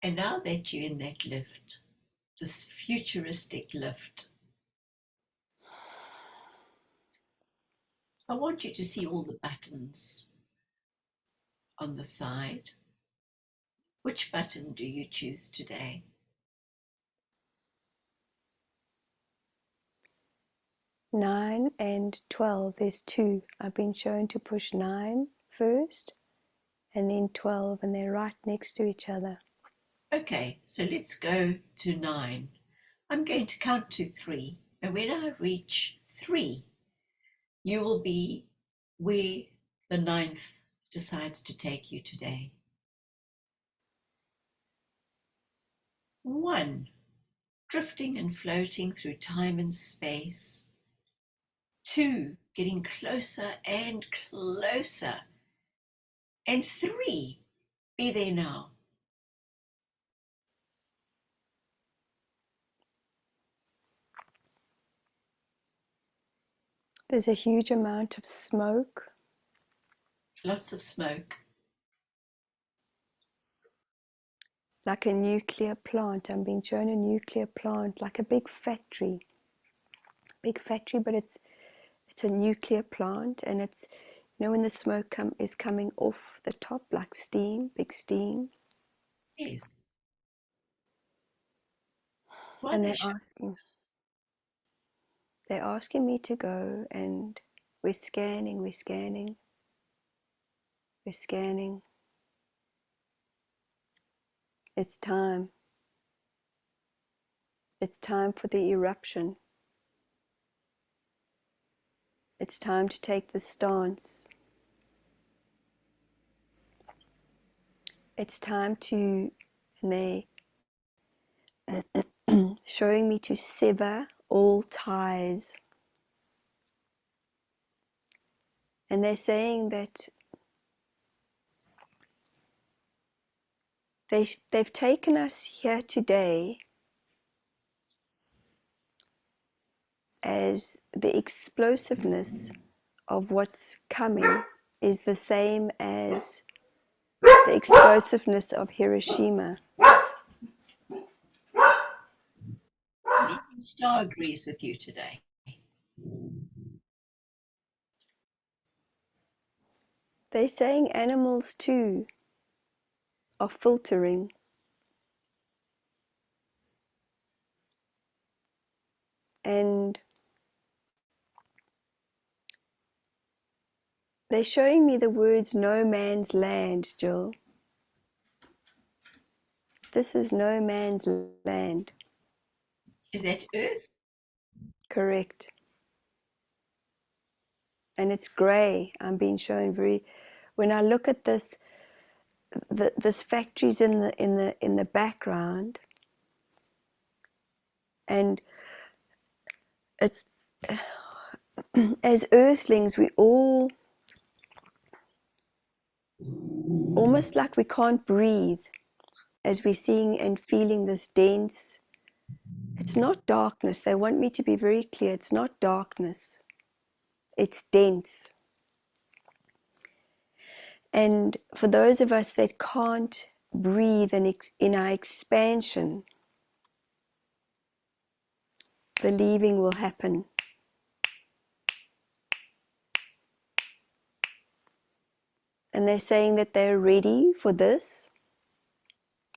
And now that you're in that lift, this futuristic lift, I want you to see all the buttons on the side. Which button do you choose today? 9 and 12, there's 2. I've been shown to push 9 first and then 12, and they're right next to each other. Okay, so let's go to 9. I'm going to count to 3, and when I reach 3, you will be where the 9th decides to take you today. 1, drifting and floating through time and space. 2, getting closer and closer. And 3, be there now. There's a huge amount of smoke. Lots of smoke. Like a nuclear plant. I'm being shown a nuclear plant, like a big factory. Big factory, but it's a nuclear plant, and it's, you know, when the smoke is coming off the top, like steam, big steam. Yes. And they're asking me to go, and we're scanning. It's time. It's time for the eruption. It's time to take the stance. It's time to, and they showing me to sever all ties. And they're saying that they've taken us here today as the explosiveness of what's coming is the same as the explosiveness of Hiroshima. Medium Star agrees with you today. They're saying animals too are filtering. And they're showing me the words no man's land, Jill. This is no man's land. Is that Earth? Correct. And it's grey. I'm being shown when I look at this, this factory's in the background, and it's as earthlings we all almost like we can't breathe as we're seeing and feeling this dense. It's not darkness. They want me to be very clear. It's not darkness. It's dense. And for those of us that can't breathe in our expansion, the leaving will happen. And they're saying that they're ready for this.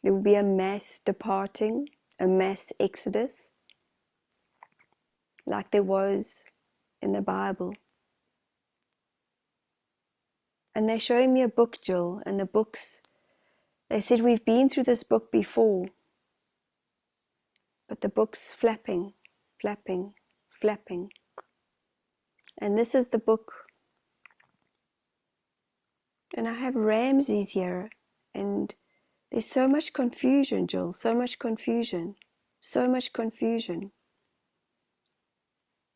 There will be a mass departing, a mass exodus, like there was in the Bible. And they're showing me a book, Jill, and the books, they said we've been through this book before, but the book's flapping. And this is the book. And I have Ramses here, and there's so much confusion, Jill, so much confusion.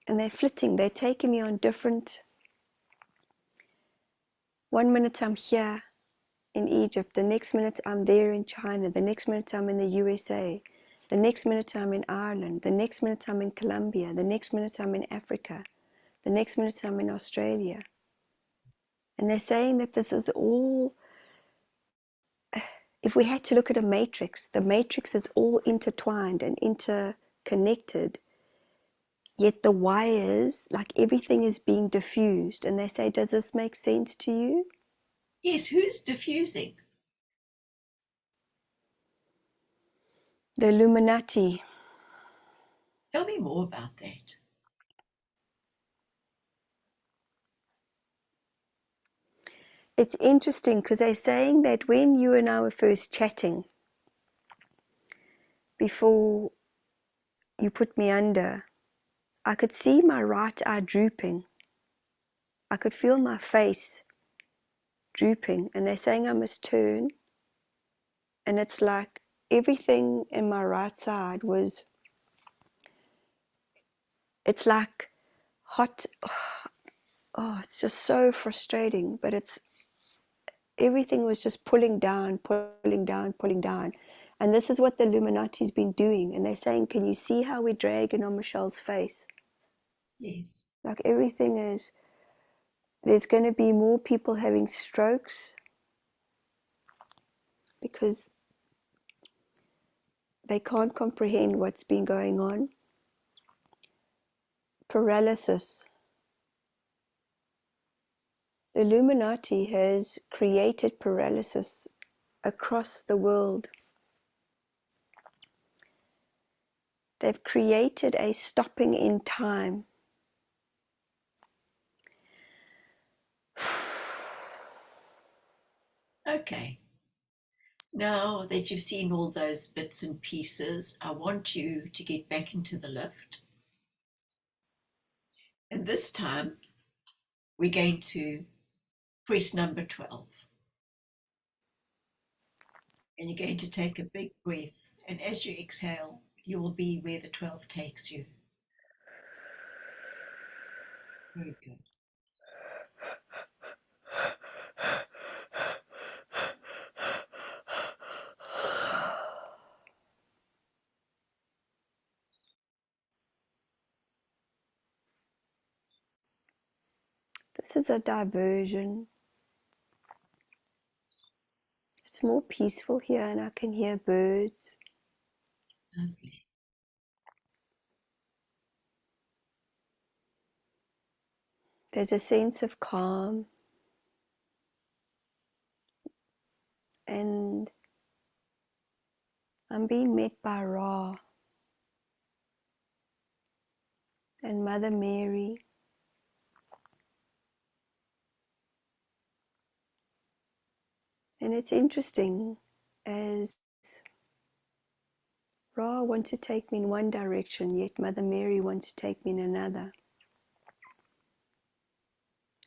And they're flitting, they're taking me on different. One minute I'm here in Egypt, the next minute I'm there in China, the next minute I'm in the USA, the next minute I'm in Ireland, the next minute I'm in Colombia, the next minute I'm in Africa, the next minute I'm in Australia. And they're saying that this is all if we had to look at a matrix, the matrix is all intertwined and interconnected, yet the wires, like everything is being diffused. And they say, does this make sense to you? Yes, who's diffusing? The Illuminati. Tell me more about that. It's interesting because they're saying that when you and I were first chatting, before you put me under, I could see my right eye drooping. I could feel my face drooping, and they're saying I must turn, and it's like everything in my right side was, it's like hot. Oh, it's just so frustrating, but it's, everything was just pulling down, pulling down, pulling down. And this is what the Illuminati's been doing. And they're saying, can you see how we're dragging on Michelle's face? Yes. Like everything is, there's going to be more people having strokes because they can't comprehend what's been going on. Paralysis. The Illuminati has created paralysis across the world. They've created a stopping in time. Okay. Now that you've seen all those bits and pieces, I want you to get back into the lift. And this time, we're going to press number 12. And you're going to take a big breath. And as you exhale, you will be where the 12 takes you. Very good. This is a diversion. It's more peaceful here, and I can hear birds. Lovely. There's a sense of calm, and I'm being met by Ra and Mother Mary. And it's interesting, as Ra wants to take me in one direction, yet Mother Mary wants to take me in another.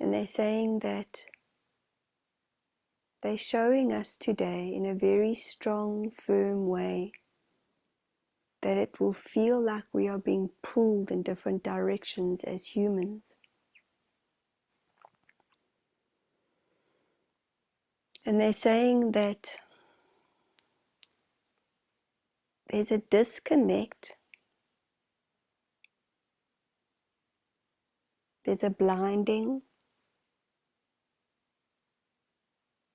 And they're saying that they're showing us today in a very strong, firm way that it will feel like we are being pulled in different directions as humans. And they're saying that there's a disconnect, there's a blinding,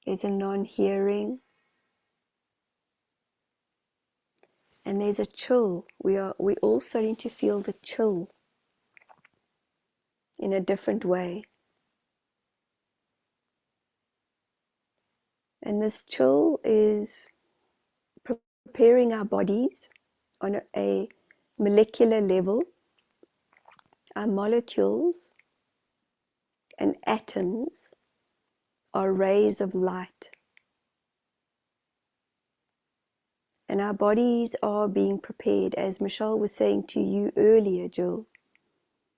there's a non-hearing, and there's a chill. We're all starting to feel the chill in a different way. And this chill is preparing our bodies on a molecular level. Our molecules and atoms are rays of light. And our bodies are being prepared, as Michelle was saying to you earlier, Jill,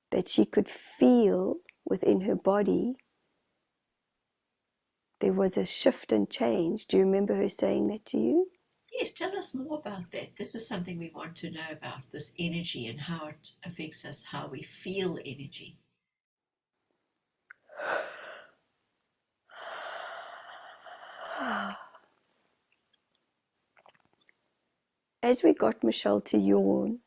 that she could feel within her body there was a shift and change. Do you remember her saying that to you? Yes, tell us more about that. This is something we want to know about, this energy and how it affects us, how we feel energy. As we got Michelle to yawn,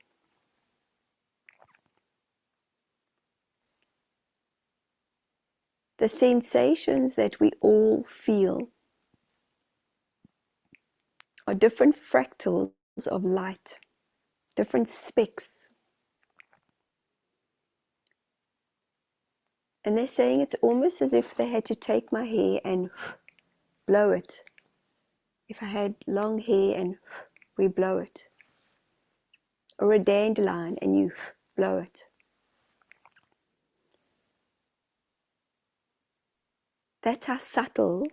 the sensations that we all feel are different fractals of light, different specks. And they're saying it's almost as if they had to take my hair and blow it. If I had long hair and we blow it. Or a dandelion and you blow it. That's how subtle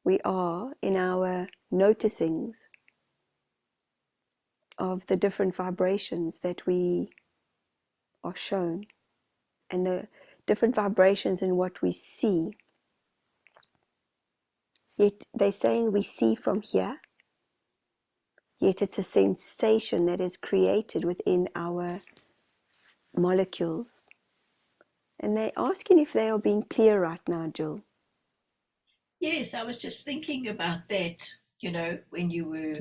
we are in our noticings of the different vibrations that we are shown, and the different vibrations in what we see. Yet they're saying we see from here, yet it's a sensation that is created within our molecules. And they're asking if they are being clear right now, Jill. Yes, I was just thinking about that, when you were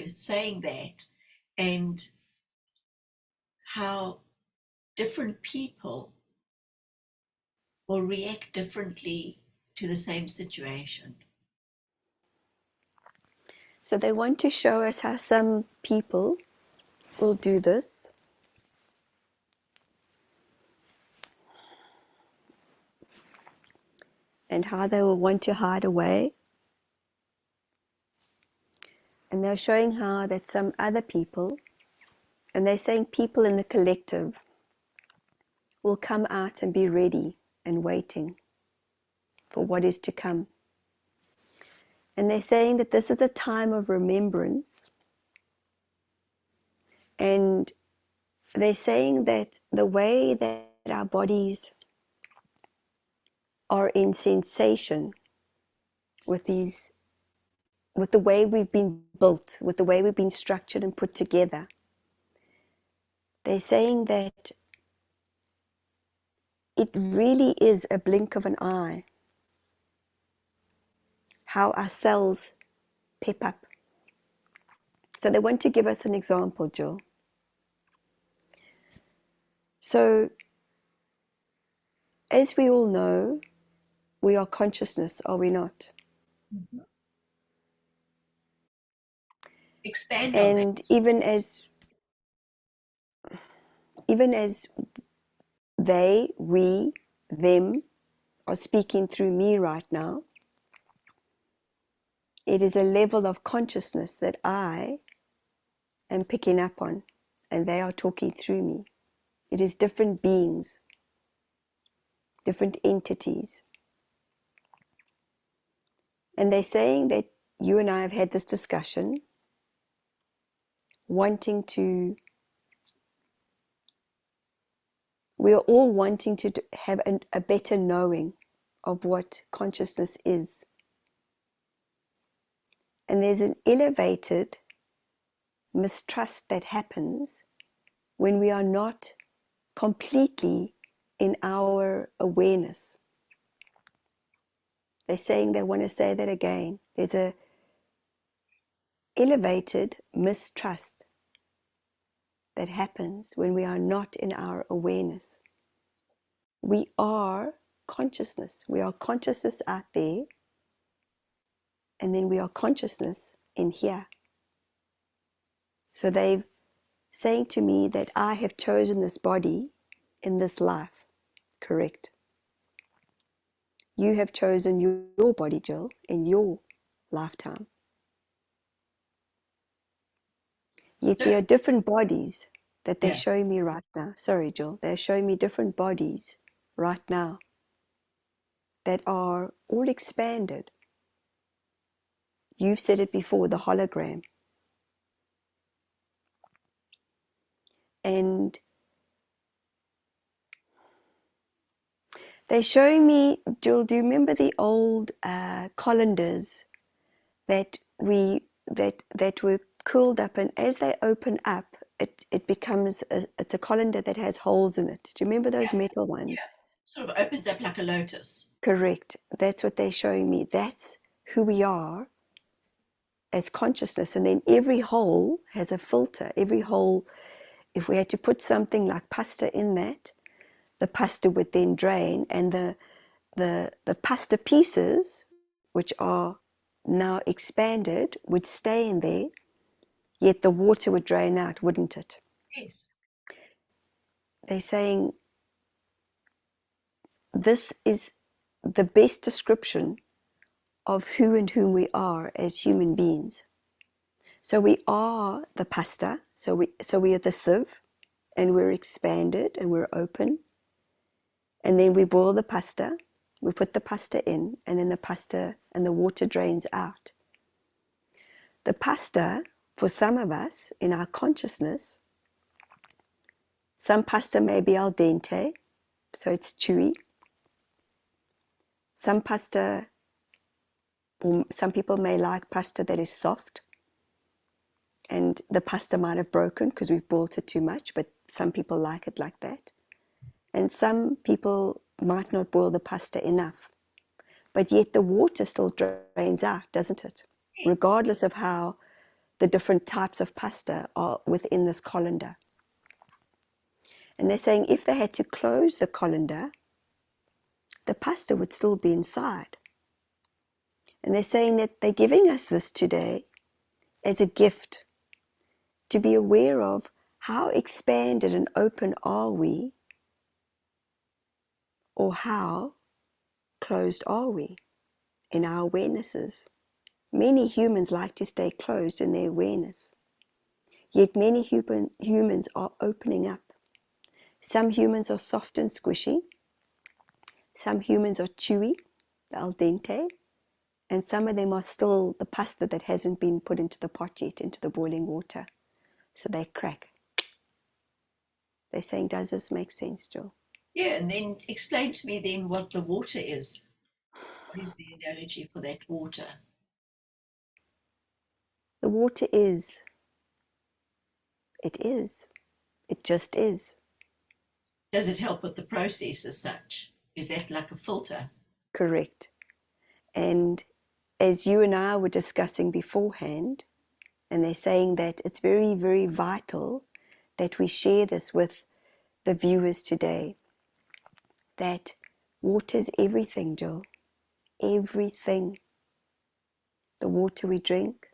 saying that, and how different people will react differently to the same situation. So they want to show us how some people will do this. And how they will want to hide away. And they're showing how that some other people, and they're saying people in the collective, will come out and be ready and waiting for what is to come. And they're saying that this is a time of remembrance. And they're saying that the way that our bodies are in sensation with the way we've been built, with the way we've been structured and put together, they're saying that it really is a blink of an eye how our cells pep up. So they want to give us an example, Jill. So, as we all know, we are consciousness, are we not? Mm-hmm. Expand on that. And even as they, we, them are speaking through me right now, it is a level of consciousness that I am picking up on, and they are talking through me. It is different beings, different entities. And they're saying that you and I have had this discussion, we are all wanting to have a better knowing of what consciousness is. And there's an elevated mistrust that happens when we are not completely in our awareness. They're saying they want to say that again. There's a elevated mistrust that happens when we are not in our awareness. We are consciousness. We are consciousness out there, and then we are consciousness in here. So they've saying to me that I have chosen this body in this life. Correct. You have chosen your body, Jill, in your lifetime. Yet there are different bodies that they're showing me right now. Sorry, Jill. They're showing me different bodies right now that are all expanded. You've said it before, the hologram. And they're showing me, Jill, do you remember the old colanders that were cooled up, and as they open up, it becomes it's a colander that has holes in it. Do you remember those metal ones? Yeah. Sort of opens up like a lotus. Correct. That's what they're showing me. That's who we are as consciousness. And then every hole has a filter. Every hole, if we had to put something like pasta in that, the pasta would then drain, and the pasta pieces, which are now expanded would stay in there, yet the water would drain out, wouldn't it? Yes. They're saying this is the best description of who and whom we are as human beings. So we are the pasta, so we are the sieve, and we're expanded and we're open. And then we boil the pasta, we put the pasta in, and then the pasta and the water drains out. The pasta, for some of us in our consciousness, some pasta may be al dente, so it's chewy. Some pasta, or some people may like pasta that is soft, and the pasta might have broken because we've boiled it too much, but some people like it like that. And some people might not boil the pasta enough, but yet the water still drains out, doesn't it? Yes. Regardless of how the different types of pasta are within this colander. And they're saying if they had to close the colander, the pasta would still be inside. And they're saying that they're giving us this today as a gift to be aware of how expanded and open are we, or how closed are we in our awarenesses. Many humans like to stay closed in their awareness, yet many humans are opening up. Some humans are soft and squishy, some humans are chewy, al dente, and some of them are still the pasta that hasn't been put into the pot yet, into the boiling water. So they crack. They're saying, does this make sense, Jill? Yeah, and then explain to me then what the water is. What is the analogy for that water? The water is. It is. It just is. Does it help with the process as such? Is that like a filter? Correct. And as you and I were discussing beforehand, and they're saying that it's very, very vital that we share this with the viewers today, that water is everything, Jill. Everything. The water we drink,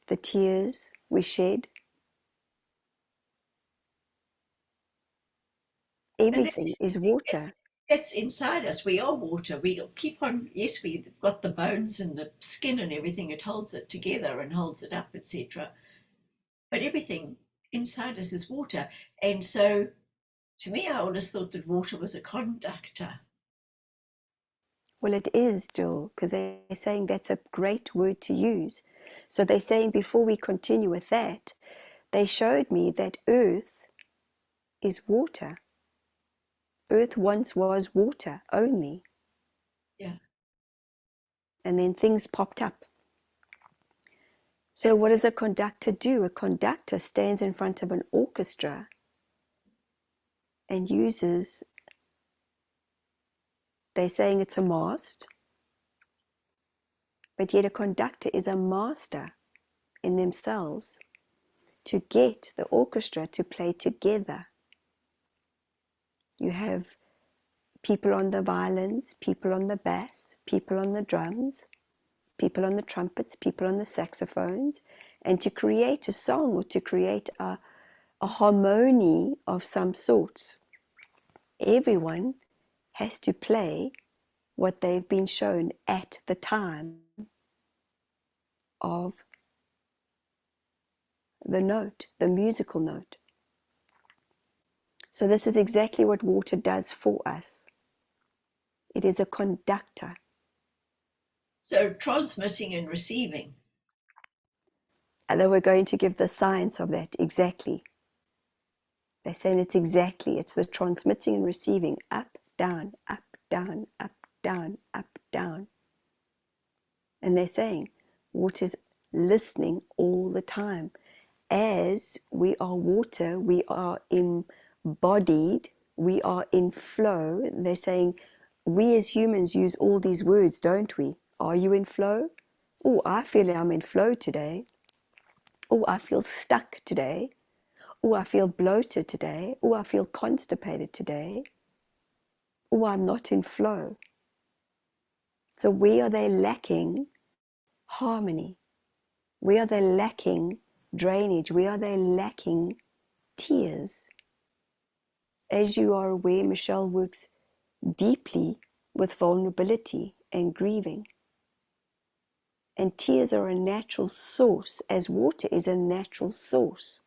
the tears we shed, everything is water. That's inside us. We are water. We keep on, yes, we've got the bones and the skin and everything. It holds it together and holds it up, etc. But everything inside us is water. And so to me, I always thought that water was a conductor. Well, it is, Jill, because they're saying that's a great word to use. So they're saying before we continue with that, they showed me that earth is water. Earth once was water only. Yeah. And then things popped up. So what does a conductor do? A conductor stands in front of an orchestra and uses, they're saying it's a mast, but yet a conductor is a master in themselves to get the orchestra to play together. You have people on the violins, people on the bass, people on the drums, people on the trumpets, people on the saxophones, and to create a song or to create a harmony of some sorts, everyone has to play what they've been shown at the time of the note, the musical note. So this is exactly what water does for us. It is a conductor. So transmitting and receiving. And they were going to give the science of that exactly. They're saying it's exactly, it's the transmitting and receiving, up, down, up, down, up, down, up, down. And they're saying water's listening all the time. As we are water, we are embodied, we are in flow. They're saying we as humans use all these words, don't we? Are you in flow? Oh, I feel I'm in flow today. Oh, I feel stuck today. Oh, I feel bloated today. Oh, I feel constipated today. Oh, I'm not in flow. So where are they lacking harmony? Where are they lacking drainage? Where are they lacking tears? As you are aware, Michelle works deeply with vulnerability and grieving. And tears are a natural source, as water is a natural source.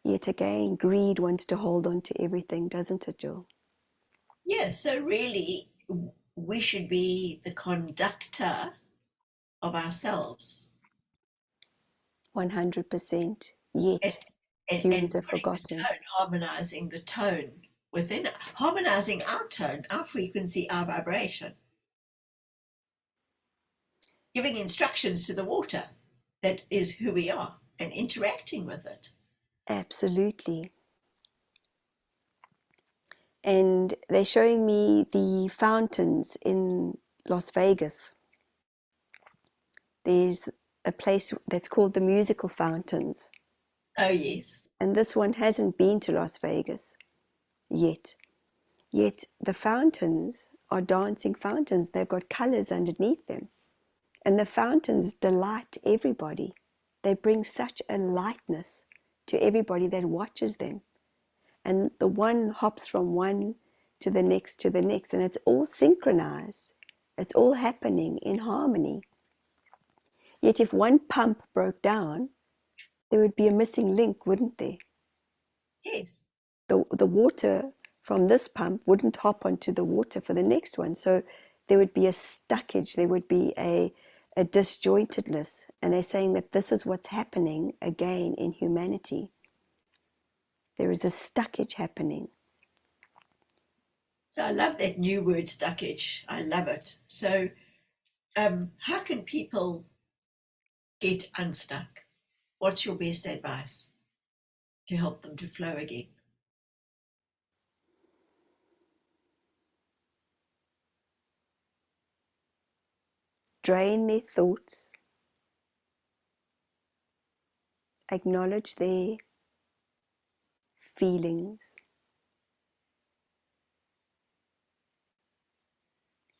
Yet again, greed wants to hold on to everything, doesn't it, Jill? Yeah, so really, we should be the conductor of ourselves. 100%. And, Yet, and humans have putting the forgotten. tone, harmonizing the tone within it, harmonizing our tone, our frequency, our vibration, giving instructions to the water that is who we are and interacting with it. Absolutely. And they're showing me the fountains in Las Vegas. There's a place that's called the Musical Fountains. Oh, yes. And this one hasn't been to Las Vegas yet. Yet the fountains are dancing fountains. They've got colors underneath them. And the fountains delight everybody. They bring such a lightness to everybody that watches them. And the one hops from one to the next, and it's all synchronized. It's all happening in harmony. Yet if one pump broke down, there would be a missing link, wouldn't there? Yes. The water from this pump wouldn't hop onto the water for the next one. So there would be a stuckage, there would be a disjointedness. And they're saying that this is what's happening again in humanity. There is a stuckage happening. So I love that new word, stuckage. I love it. So how can people get unstuck? What's your best advice to help them to flow again? Drain their thoughts. Acknowledge their feelings.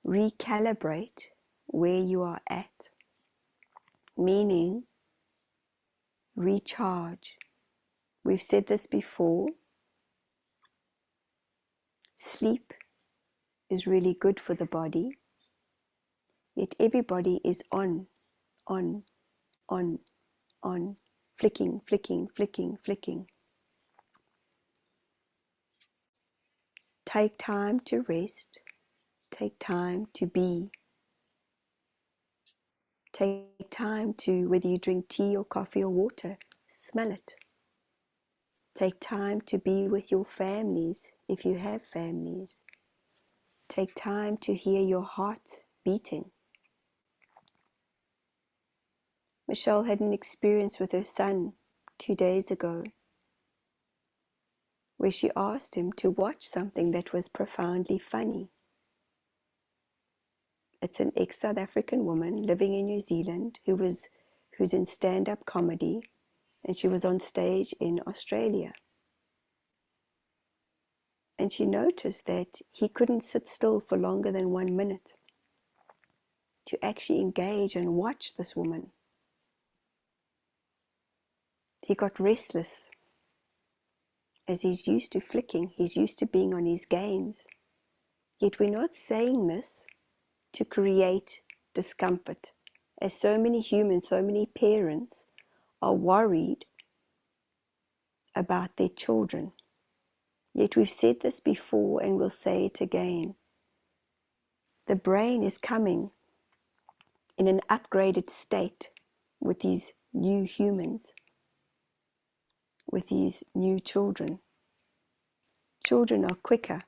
Recalibrate where you are at, meaning recharge. We've said this before. Sleep is really good for the body, yet everybody is on, on, flicking, flicking, flicking, flicking. Take time to rest. Take time to be. Take time to, whether you drink tea or coffee or water, smell it. Take time to be with your families if you have families. Take time to hear your heart beating. Michelle had an experience with her son 2 days ago where she asked him to watch something that was profoundly funny. It's an ex-South African woman living in New Zealand who's in stand-up comedy, and she was on stage in Australia. And she noticed that he couldn't sit still for longer than 1 minute to actually engage and watch this woman. He got restless as he's used to flicking, he's used to being on his games. Yet we're not saying this to create discomfort, as so many humans, so many parents are worried about their children. Yet we've said this before and we'll say it again. The brain is coming in an upgraded state with these new humans, with these new children. Children are quicker.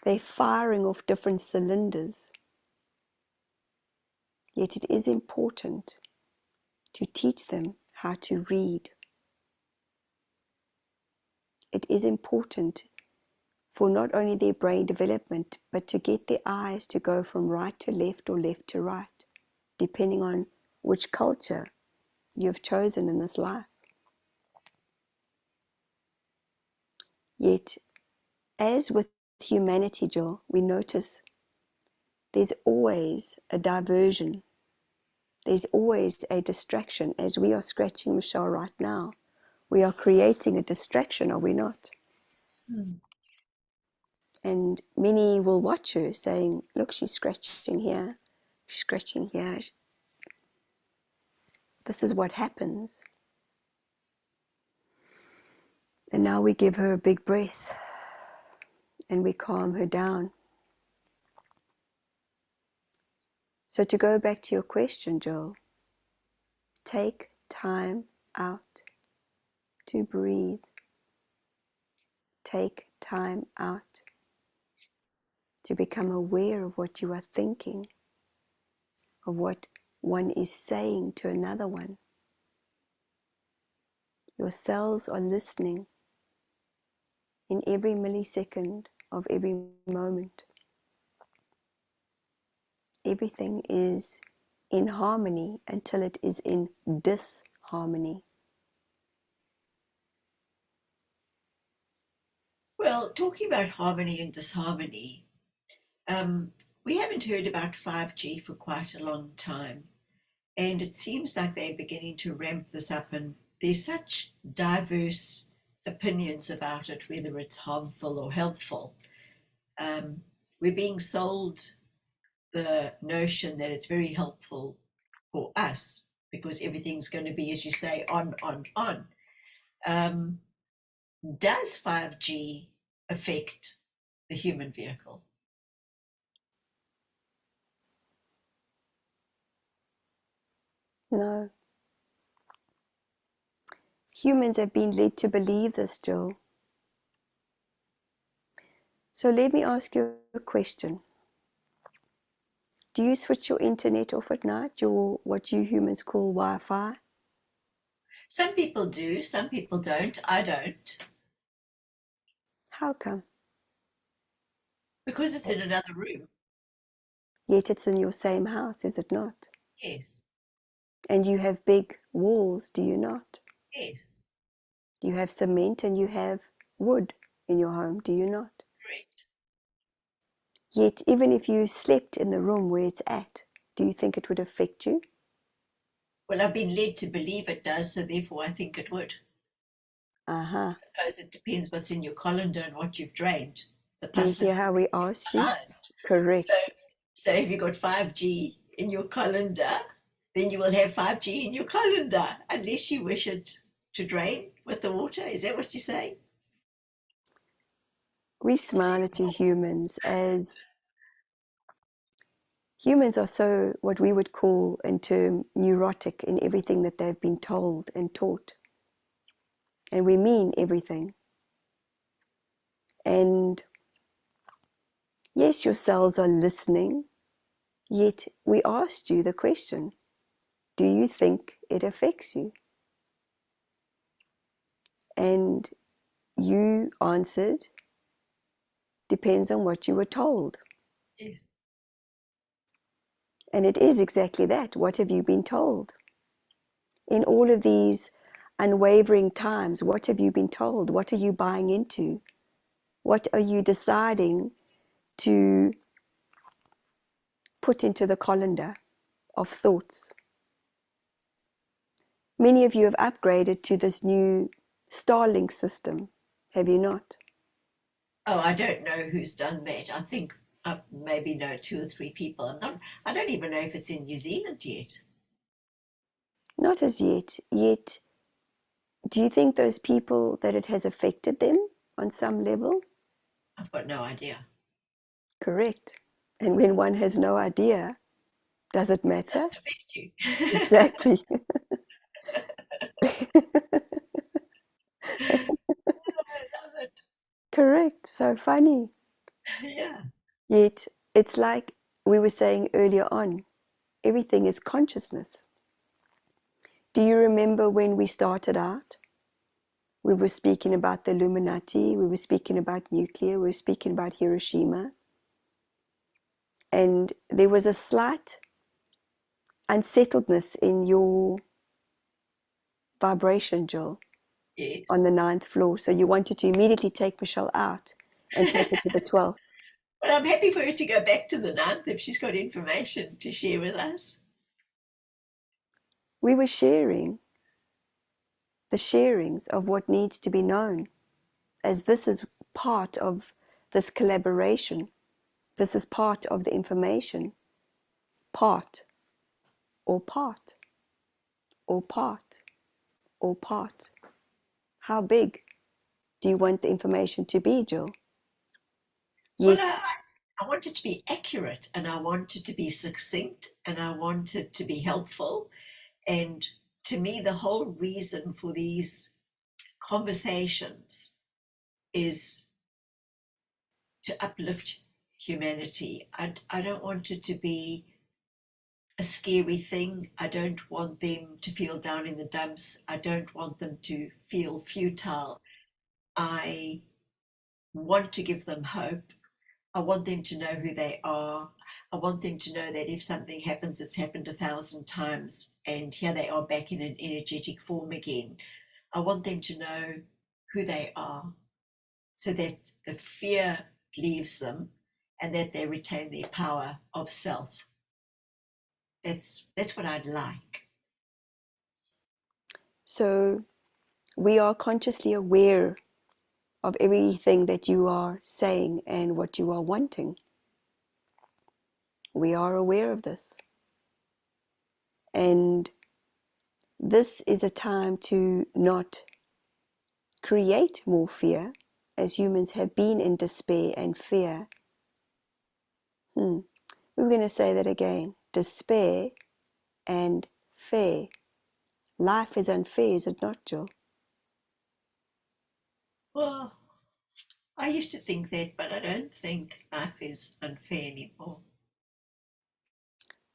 They're firing off different cylinders. Yet it is important to teach them how to read. It is important for not only their brain development, but to get their eyes to go from right to left or left to right, depending on which culture you've chosen in this life. Yet, as with humanity, Jill, we notice there's always a diversion. There's always a distraction. As we are scratching Michelle right now, we are creating a distraction, are we not? And many will watch her saying, look, she's scratching here, she's scratching here. This is what happens. And now we give her a big breath and we calm her down. So to go back to your question, Joel, take time out to breathe. Take time out to become aware of what you are thinking, of what one is saying to another one. Your cells are listening in every millisecond of every moment. Everything is in harmony until it is in disharmony. Well, talking about harmony and disharmony, we haven't heard about 5G for quite a long time. And it seems like they're beginning to ramp this up, and there's such diverse opinions about it, whether it's harmful or helpful. We're being sold the notion that it's very helpful for us because everything's going to be, as you say, on. Does 5G affect the human vehicle? No. Humans have been led to believe this, Jill. So let me ask you a question. Do you switch your internet off at night, your what you humans call Wi-Fi? Some people do, some people don't. I don't. How come? Because it's in another room. Yet it's in your same house, is it not? Yes. And you have big walls, do you not? Yes. You have cement and you have wood in your home, do you not? Correct. Yet even if you slept in the room where it's at, do you think it would affect you? Well, I've been led to believe it does, so therefore I think it would. Uh-huh. I suppose it depends what's in your colander and what you've drained. The Do you pus hear how we asked you? So, Correct. so if you've got 5G in your colander, then you will have 5G in your colander, unless you wish it to drain with the water. Is that what you say? We smile at you humans as humans are so what we would call in term neurotic in everything that they've been told and taught. And we mean everything. And yes, your cells are listening, yet we asked you the question, do you think it affects you? And you answered, depends on what you were told. Yes. And it is exactly that. What have you been told? In all of these unwavering times, what have you been told? What are you buying into? What are you deciding to put into the colander of thoughts? Many of you have upgraded to this new Starlink system, have you not? Oh, I don't know who's done that. I think I maybe know two or three people. I don't even know if it's in New Zealand yet. Not as yet. Yet, do you think those people that it has affected them on some level? I've got no idea. Correct. And when one has no idea, does it It matter? doesn't affect you. Exactly. I love it. Correct. So funny. Yeah. Yet, it's like we were saying earlier on, everything is consciousness. Do you remember when we started out? We were speaking about the Illuminati, we were speaking about nuclear, we were speaking about Hiroshima. And there was a slight unsettledness in your vibration, Jill, on Yes. the 9th floor. So you wanted to immediately take Michelle out and take her to the 12th. But I'm happy for her to go back to the ninth if she's got information to share with us. We were sharing the sharings of what needs to be known, as this is part of this collaboration. This is part of the information. Part, or part, or part, or part. How big do you want the information to be, Jill? Well, Yet, I want it to be accurate, and I want it to be succinct, and I want it to be helpful. And to me, the whole reason for these conversations is to uplift humanity. I don't want it to be a scary thing. I don't want them to feel down in the dumps. I don't want them to feel futile. I want to give them hope. I want them to know who they are. I want them to know that if something happens, it's happened 1,000 times, and here they are back in an energetic form again. I want them to know who they are so that the fear leaves them and that they retain their power of self. That's what I'd like. so we are consciously aware of everything that you are saying and what you are wanting. We are aware of this. And this is a time to not create more fear, as humans have been in despair and fear. We're going to say that again. Despair and fear. Life is unfair, is it not, Jill? Well, I used to think that, but I don't think life is unfair anymore.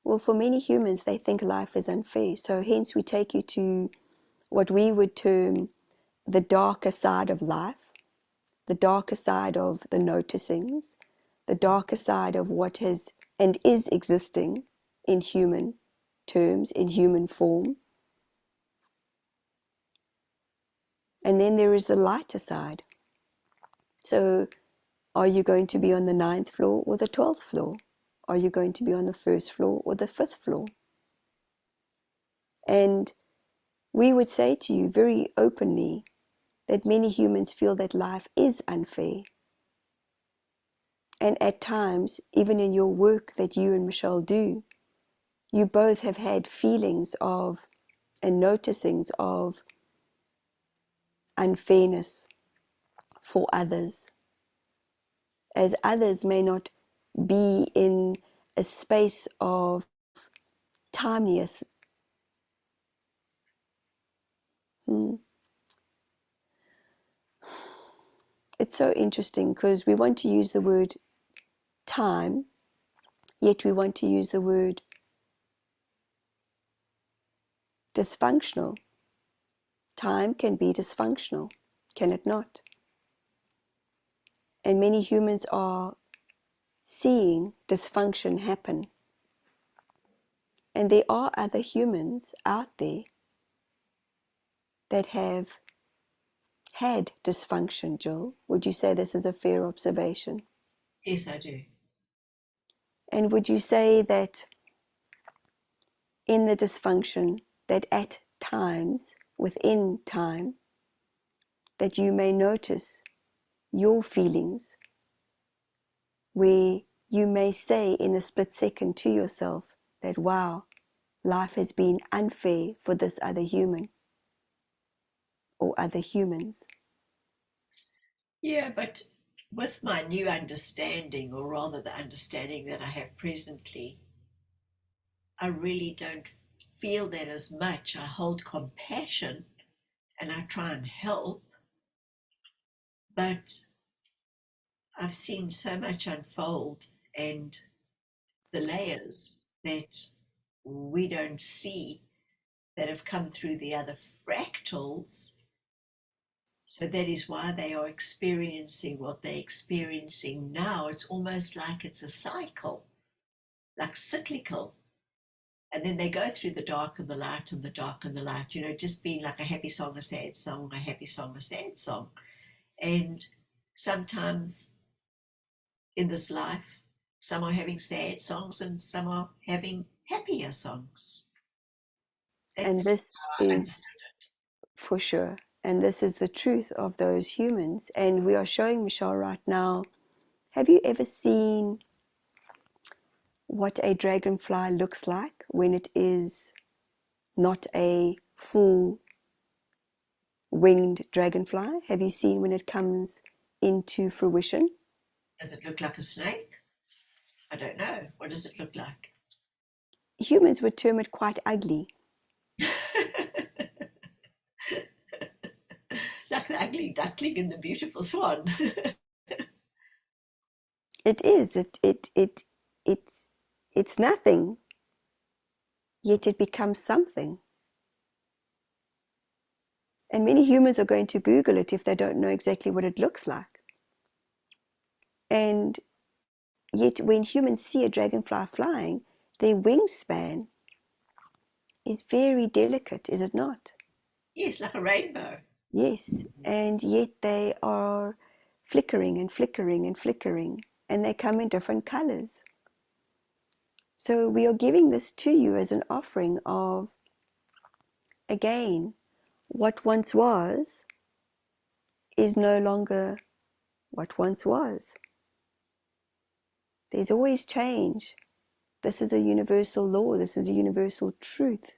Well, for many humans, they think life is unfair. So hence we take you to what we would term the darker side of life, the darker side of the noticings, the darker side of what has and is existing in human terms, in human form. And then there is the lighter side. So are you going to be on the 9th floor or the 12th floor? Are you going to be on the 1st floor or the 5th floor? And we would say to you very openly that many humans feel that life is unfair. And at times, even in your work that you and Michelle do, you both have had feelings of and noticings of unfairness for others, as others may not be in a space of timeliness. It's so interesting because we want to use the word time, yet we want to use the word dysfunctional. Time can be dysfunctional, can it not? And many humans are seeing dysfunction happen. And there are other humans out there that have had dysfunction, Jill. Would you say this is a fair observation? Yes, I do. And would you say that in the dysfunction, that at times, within time, that you may notice your feelings, where you may say in a split second to yourself that, wow, life has been unfair for this other human or other humans? Yeah, but with my new understanding, or rather the understanding that I have presently, I really don't feel that as much. I hold compassion and I try and help, but I've seen so much unfold and the layers that we don't see that have come through the other fractals. So that is why they are experiencing what they're experiencing now. It's almost like it's a cycle, like cyclical. And then they go through the dark and the light and the dark and the light, just being like a happy song, a sad song, a happy song, a sad song. And sometimes in this life. Some are having sad songs and some are having happier songs. And That's this how I is understood it. for sure. And this is the truth of those humans. And we are showing Michelle right now. Have you ever seen what a dragonfly looks like when it is not a full winged dragonfly? Have you seen when it comes into fruition? Does it look like a snake? I don't know. What does it look like? Humans would term it quite ugly. Like the ugly duckling and the beautiful swan. It is. It's nothing, yet it becomes something. And many humans are going to Google it if they don't know exactly what it looks like. And yet when humans see a dragonfly flying, their wingspan is very delicate, is it not? Yes, like a rainbow. Yes. And yet they are flickering and flickering and flickering, and they come in different colors. So we are giving this to you as an offering of, again, what once was is no longer what once was. There's always change. This is a universal law. This is a universal truth.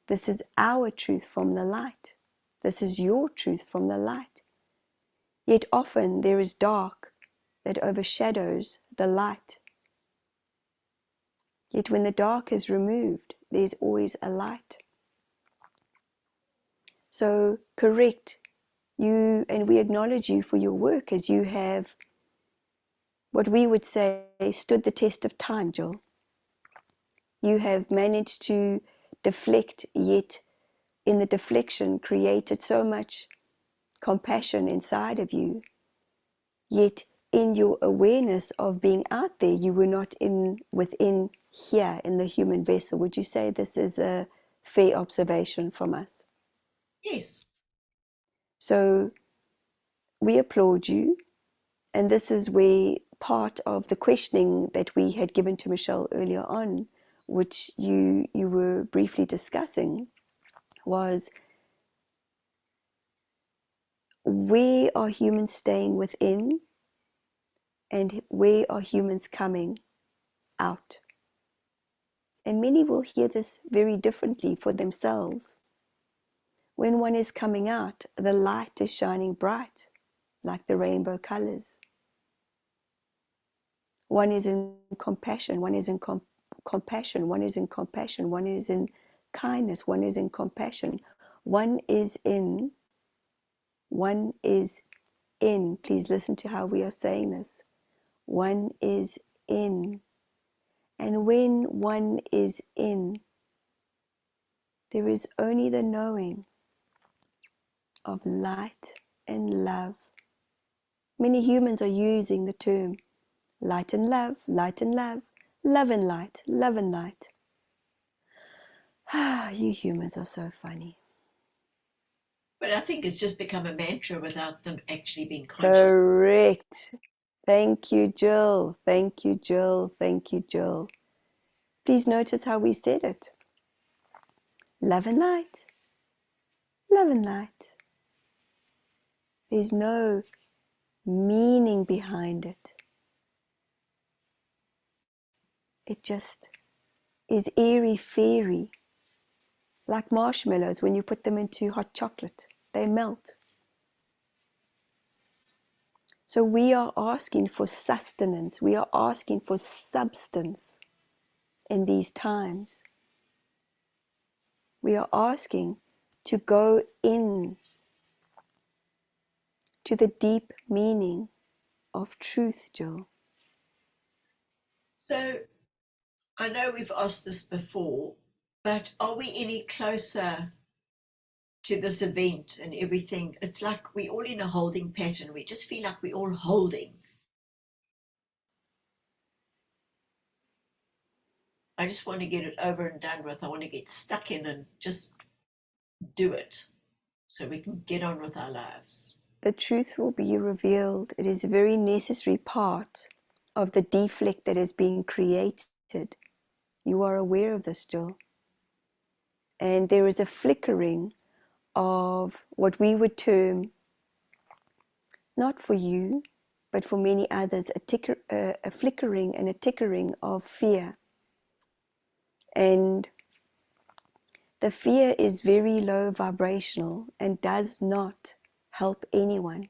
This is our truth from the light. This is your truth from the light. Yet often there is dark that overshadows the light. Yet when the dark is removed, there's always a light. So correct, you, and we acknowledge you for your work as you have, what we would say, stood the test of time, Jill. You have managed to deflect, yet in the deflection created so much compassion inside of you. Yet in your awareness of being out there, you were not within here in the human vessel. Would you say this is a fair observation from us? Yes. So we applaud you. And this is where part of the questioning that we had given to Michelle earlier on, which you were briefly discussing, was where are humans staying within and where are humans coming out? And many will hear this very differently for themselves. When one is coming out, the light is shining bright, like the rainbow colors. One is in compassion, one is in compassion, one is in compassion, one is in kindness, one is in compassion, one is in, please listen to how we are saying this. One is in. And when one is in, there is only the knowing of light and love. Many humans are using the term light and love, light and love, love and light, love and light. Ah, you humans are so funny. But I think it's just become a mantra without them actually being conscious. Correct. Thank you, Jill. Thank you, Jill. Thank you, Jill. Please notice how we said it. Love and light. Love and light. There's no meaning behind it. It just is airy-fairy. Like marshmallows, when you put them into hot chocolate, they melt. So we are asking for sustenance. We are asking for substance in these times. We are asking to go in to the deep meaning of truth, Jill. So I know we've asked this before, but are we any closer to this event and everything? It's like we're all in a holding pattern. We just feel like we're all holding. I just want to get it over and done with. I want to get stuck in and just do it so we can get on with our lives. The truth will be revealed. It is a very necessary part of the deflect that is being created. You are aware of this, Jill. And there is a flickering of what we would term, not for you, but for many others, a flickering and a tickering of fear. And the fear is very low vibrational and does not help anyone.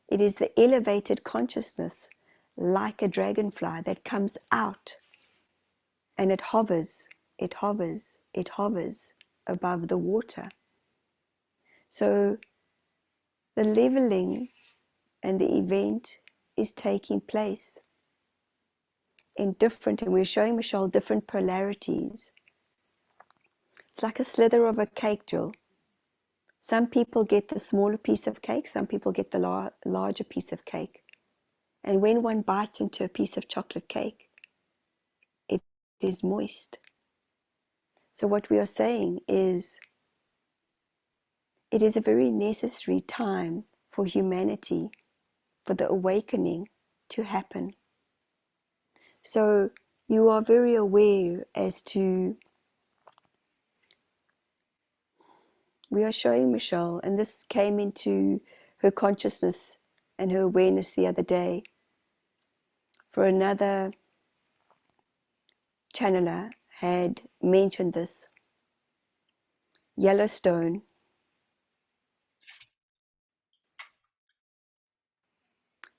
It is the elevated consciousness, like a dragonfly, that comes out and it hovers, it hovers, it hovers above the water. So the leveling and the event is taking place in different, and we're showing Michelle different polarities. It's like a slither of a cake, Jill. Some people get the smaller piece of cake, some people get the larger piece of cake. And when one bites into a piece of chocolate cake, it is moist. So what we are saying is, it is a very necessary time for humanity, for the awakening to happen. So you are very aware as to, we are showing Michelle, and this came into her consciousness and her awareness the other day, for another channeler had mentioned this. Yellowstone.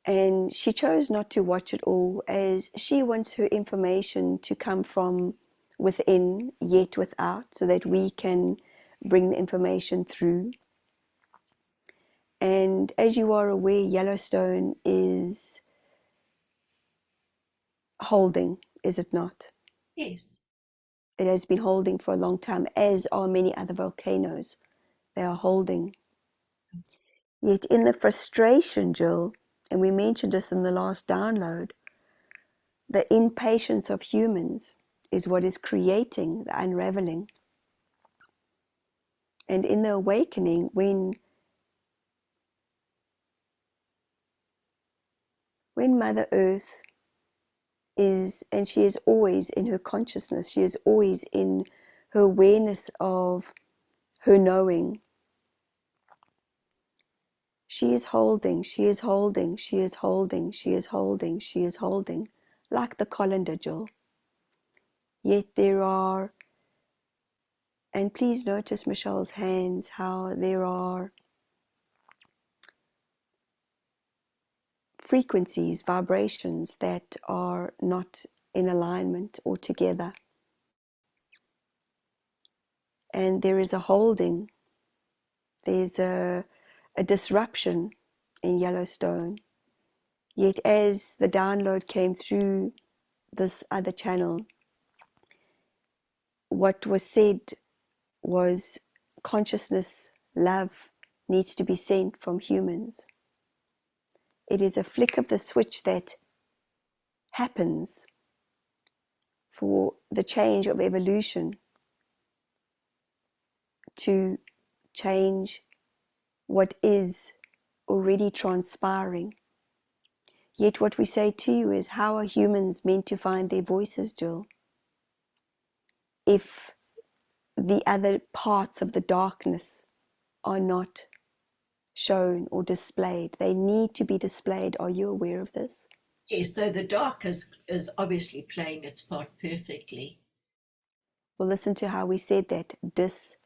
And she chose not to watch it all, as she wants her information to come from within, yet without, so that we can bring the information through. And as you are aware, Yellowstone is holding, is it not? Yes. It has been holding for a long time, as are many other volcanoes. They are holding. Yet in the frustration, Jill, and we mentioned this in the last download, the impatience of humans is what is creating the unraveling. And in the awakening, when Mother Earth is, and she is always in her consciousness, she is always in her awareness of her knowing, she is holding, she is holding, she is holding, she is holding, she is holding, like the colander, Jill. Yet there are, and please notice Michelle's hands, how there are frequencies, vibrations that are not in alignment or together. And there is a holding, there's a disruption in Yellowstone. Yet as the download came through this other channel, what was said was consciousness, love needs to be sent from humans. It is a flick of the switch that happens for the change of evolution to change what is already transpiring. Yet what we say to you is, how are humans meant to find their voices, Jill, if the other parts of the darkness are not shown or displayed? They need to be displayed. Are you aware of this? Yes, so the dark is obviously playing its part perfectly. Well, listen to how we said that, displayed.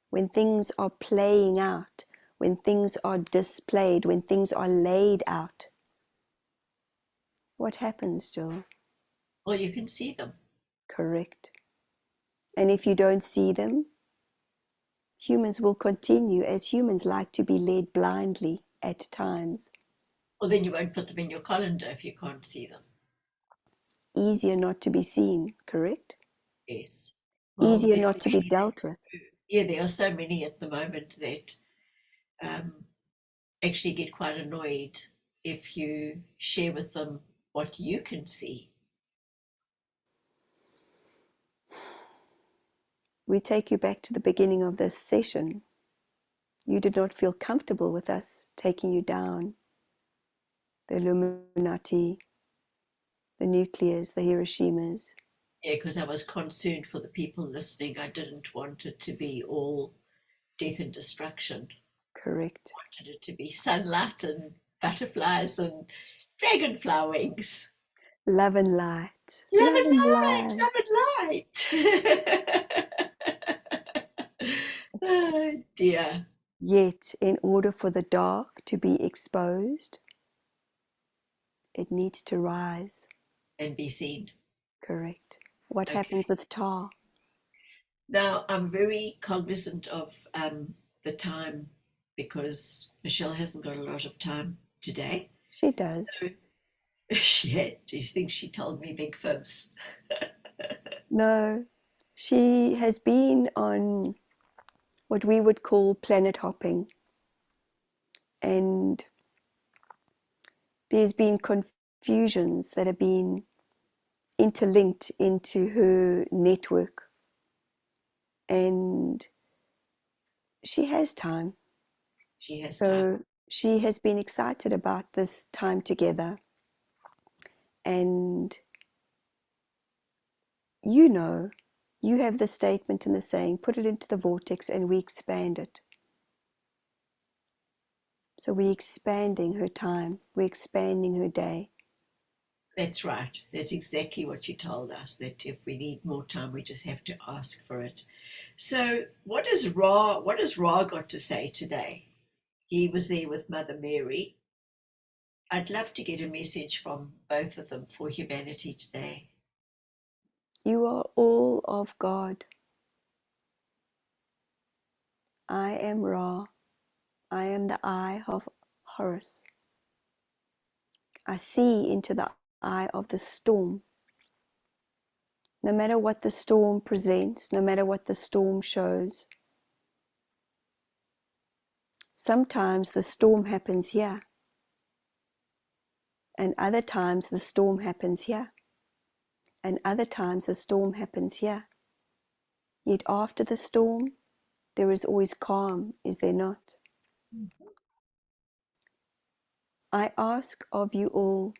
When things are playing out, when things are displayed, when things are laid out, what happens, Jill? Well, you can see them. Correct. And if you don't see them, humans will continue, as humans like to be led blindly at times. Well, then you won't put them in your calendar if you can't see them. Easier not to be seen, correct? Yes. Well, Easier not to be dealt with. Yeah, there are so many at the moment that actually get quite annoyed if you share with them what you can see. We take you back to the beginning of this session. You did not feel comfortable with us taking you down the Illuminati, the nuclears, the Hiroshimas. Yeah, because I was concerned for the people listening. I didn't want it to be all death and destruction. Correct. I wanted it to be sunlight and butterflies and dragonfly wings. Love and light. Love Love and and light. light, love and light. Oh dear. Yet, in order for the dark to be exposed, it needs to rise. And be seen. Correct. What Okay. happens with tar? Now, I'm very cognizant of the time because Michelle hasn't got a lot of time today. She does. So, do you think she told me big fibs? No, she has been on what we would call planet hopping. And there's been confusions that have been interlinked into her network. And she has time. She has So time. she has been excited about this time together. And you know, you have the statement and the saying, put it into the vortex and we expand it. So we're expanding her time, we're expanding her day. That's right. That's exactly what you told us, that if we need more time, we just have to ask for it. So what has Ra got to say today? He was there with Mother Mary. I'd love to get a message from both of them for humanity today. You are all of God. I am Ra. I am the eye of Horus. I see into the eye of the storm. No matter what the storm presents, no matter what the storm shows, sometimes the storm happens here, and other times the storm happens here, and other times the storm happens here. Yet after the storm, there is always calm, is there not? I ask of you all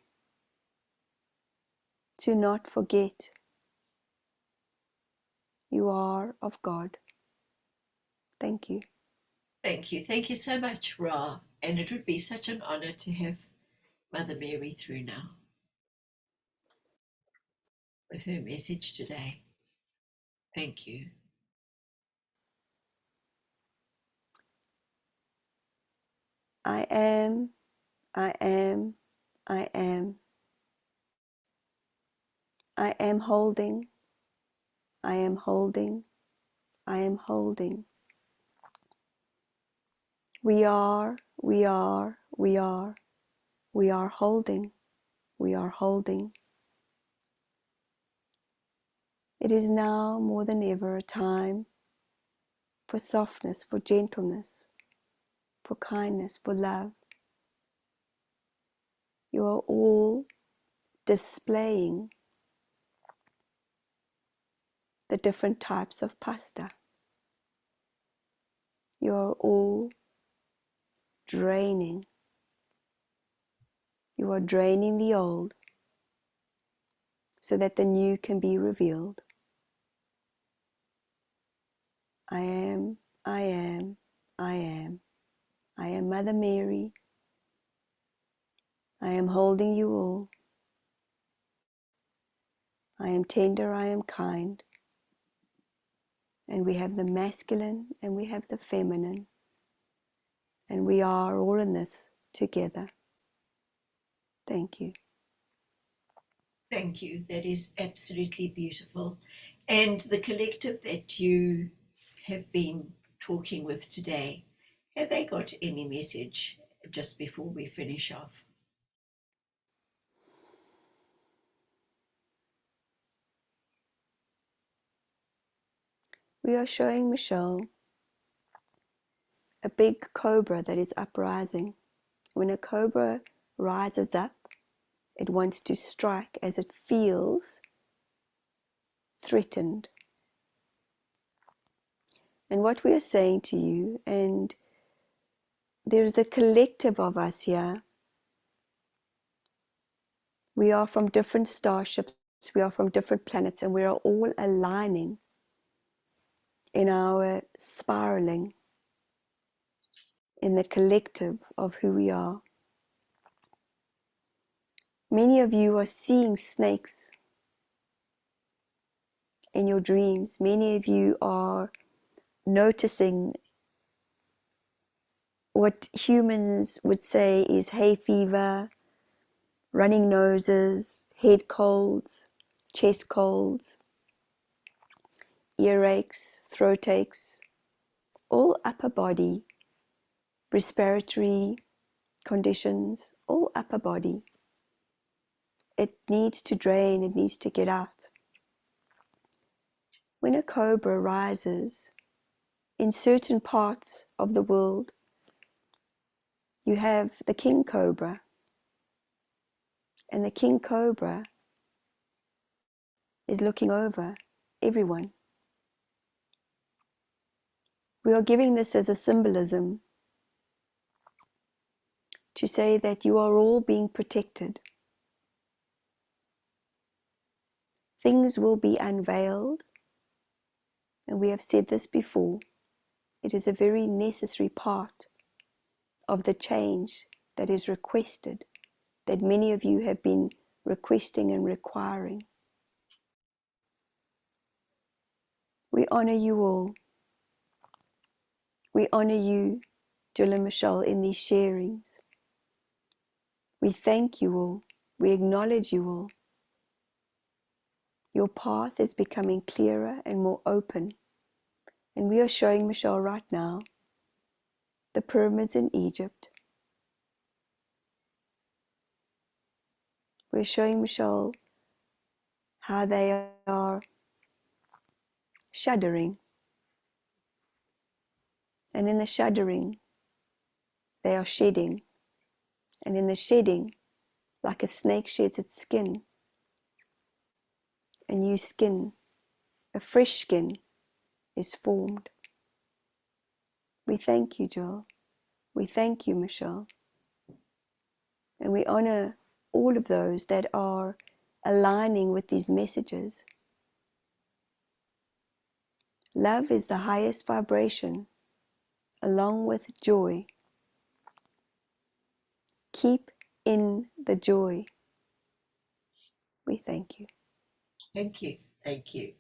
to not forget you are of God. Thank you. Thank you. Thank you so much, Ra. And it would be such an honor to have Mother Mary through now with her message today. Thank you. I am, I am, I am. I am holding, I am holding, I am holding. We are, we are, we are. We are holding, we are holding. It is now more than ever a time for softness, for gentleness, for kindness, for love. You are all displaying the different types of pasta. You are all draining. You are draining the old so that the new can be revealed. I am, I am, I am. I am Mother Mary. I am holding you all. I am tender, I am kind. And we have the masculine and we have the feminine. And we are all in this together. Thank you. Thank you. That is absolutely beautiful. And the collective that you have been talking with today, have they got any message just before we finish off? We are showing Michelle a big cobra that is uprising. When a cobra rises up, it wants to strike as it feels threatened. And what we are saying to you, and there's a collective of us here We are from different starships, we are from different planets, and we are all aligning in our spiraling, in the collective of who we are. Many of you are seeing snakes in your dreams. Many of you are noticing what humans would say is hay fever, running noses, head colds, chest colds, earaches, throat aches, all upper body, respiratory conditions, all upper body. It needs to drain, it needs to get out. When a cobra rises in certain parts of the world, you have the king cobra, and the king cobra is looking over everyone. We are giving this as a symbolism to say that you are all being protected. Things will be unveiled, and we have said this before. It is a very necessary part of the change that is requested, that many of you have been requesting and requiring. We honor you all. We honor you, Jill and Michelle, in these sharings. We thank you all. We acknowledge you all. Your path is becoming clearer and more open. And we are showing Michelle right now the pyramids in Egypt. We're showing Michelle how they are shuddering. And in the shuddering, they are shedding. And in the shedding, like a snake sheds its skin, a new skin, a fresh skin is formed. We thank you, Jill. We thank you, Michelle. And we honor all of those that are aligning with these messages. Love is the highest vibration, along with joy. Keep in the joy. We thank you. Thank you. Thank you.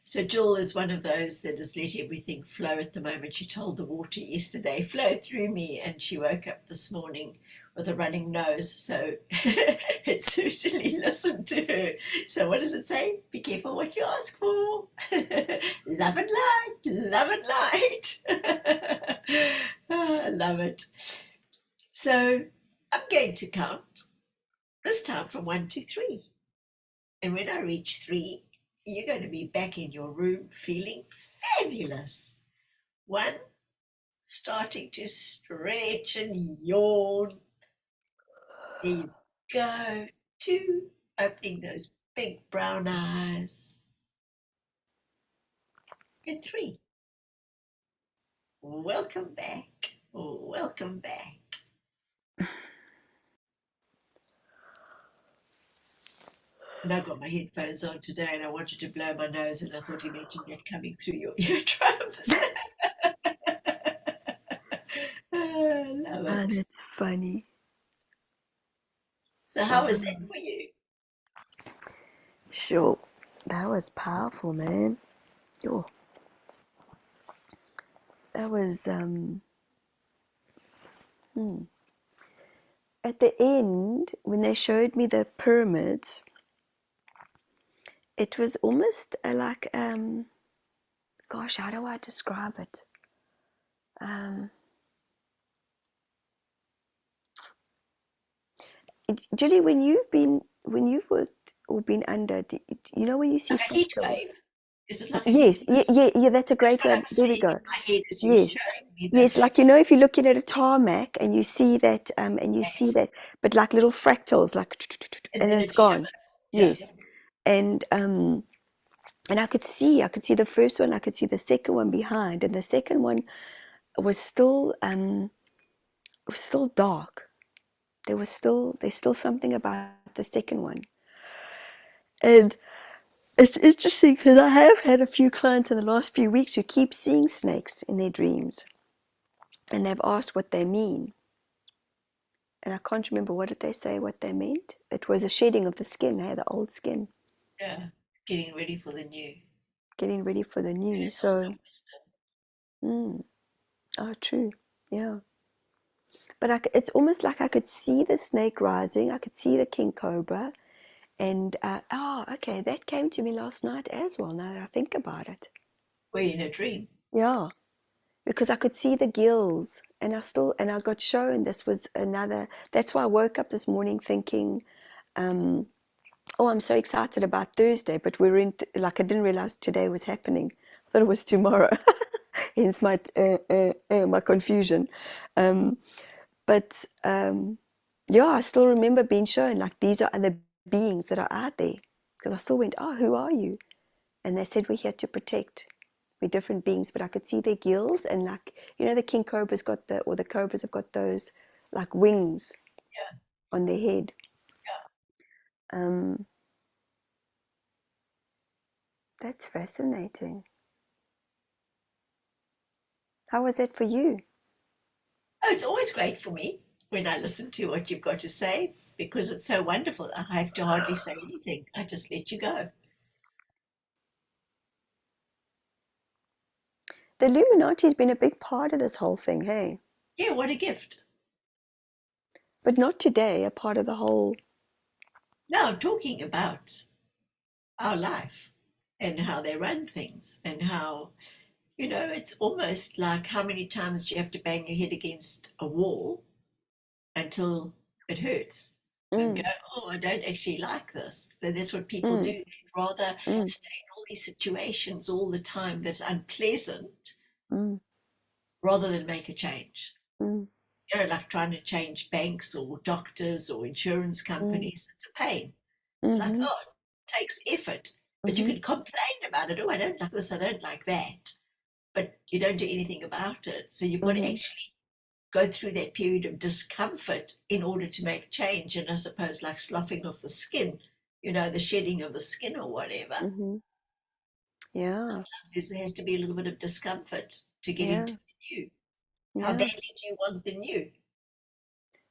So Jill is one of those that has let everything flow at the moment. She told the water yesterday, flow through me, and she woke up this morning with a running nose. So it certainly listened to her. So what does it say? Be careful what you ask for. Love and light, love and light. I love it. So I'm going to count, this time from 1 to 3. And when I reach 3, you're going to be back in your room feeling fabulous. 1, starting to stretch and yawn. There you go. 2, opening those big brown eyes. And 3, welcome back. Welcome back. And I've got my headphones on today and I wanted to blow my nose and I thought you mentioned that coming through your eardrums. I love it. Oh, that's funny. So how was that for you? Sure. That was powerful, man. Yo. That was at the end, when they showed me the pyramids, it was almost like gosh, how do I describe it? Julie, when you've worked or been under, you know when you see Like a heat fractals? wave. Is it like a Yes, heat wave? yeah, that's a That's great what word. I'm There we seeing go. in my head as you're Yes, showing me yes, the like if you're looking at a tarmac and you see that, but like little fractals, like, and and then then it it's gone. shivers. Yeah. Yes, and I could see the first one, I could see the second one behind, and the second one was still dark. There's still something about the second one. And it's interesting because I have had a few clients in the last few weeks who keep seeing snakes in their dreams, and they've asked what they mean. And I can't remember, what did they say what they meant? It was a shedding of the skin, the old skin, Yeah, getting ready for the new. getting ready for the And new. it's also So, wisdom. oh, true, yeah. But it's almost like I could see the snake rising, I could see the king cobra, and okay, that came to me last night as well, now that I think about it. We're in a dream. Yeah, because I could see the gills, and I got shown this was another. That's why I woke up this morning thinking, oh, I'm so excited about Thursday, but we're in, like, I didn't realize today was happening. I thought it was tomorrow, hence my confusion. Um, but yeah, I still remember being shown, like, these are other beings that are out there. Because I still went, oh, who are you? And they said, we're here to protect. We're different beings, but I could see their gills, and, like, the king cobra's got or the cobras have got those, like, wings Yeah, on their head. yeah. Um, that's fascinating. How was that for you? Oh, it's always great for me when I listen to what you've got to say because it's so wonderful. I have to hardly say anything. I just let you go. The Illuminati's been a big part of this whole thing, hey? Yeah, what a gift. But not today, a part of the whole. Now I'm talking about our life and how they run things and how, it's almost like how many times do you have to bang your head against a wall until it hurts and go, Mm, oh, I don't actually like this. But that's what people do. mm, They'd rather mm, stay in all these situations all the time that's unpleasant mm, rather than make a change. mm, Like trying to change banks or doctors or insurance mm, companies, it's a pain. It's like, mm-hmm, oh, it takes effort, but you mm-hmm, can complain about it. Oh, I don't like this, I don't like that. But you don't do anything about it. So you've got to mm-hmm, actually go through that period of discomfort in order to make change. And I suppose, like sloughing of the skin, the shedding of the skin or whatever. mm-hmm. Yeah, Sometimes there has to be a little bit of discomfort to get into yeah, the new. How yeah. badly do you want the new?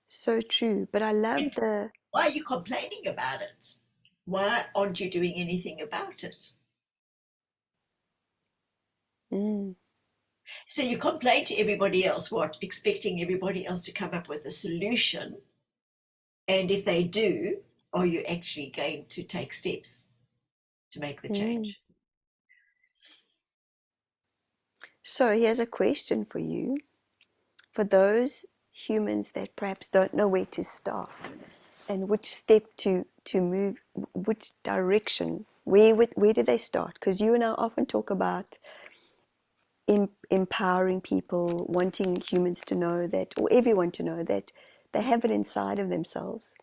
So true. But I love the. Why are you complaining about it? Why aren't you doing anything about it? Mm, So you complain to everybody else, what? Expecting everybody else to come up with a solution. And if they do, are you actually going to take steps to make the mm. change? So here's a question for you. For those humans that perhaps don't know where to start and which step to move, which direction, where do they start? Because you and I often talk about empowering people, wanting humans to know that, or everyone to know that they have it inside of themselves.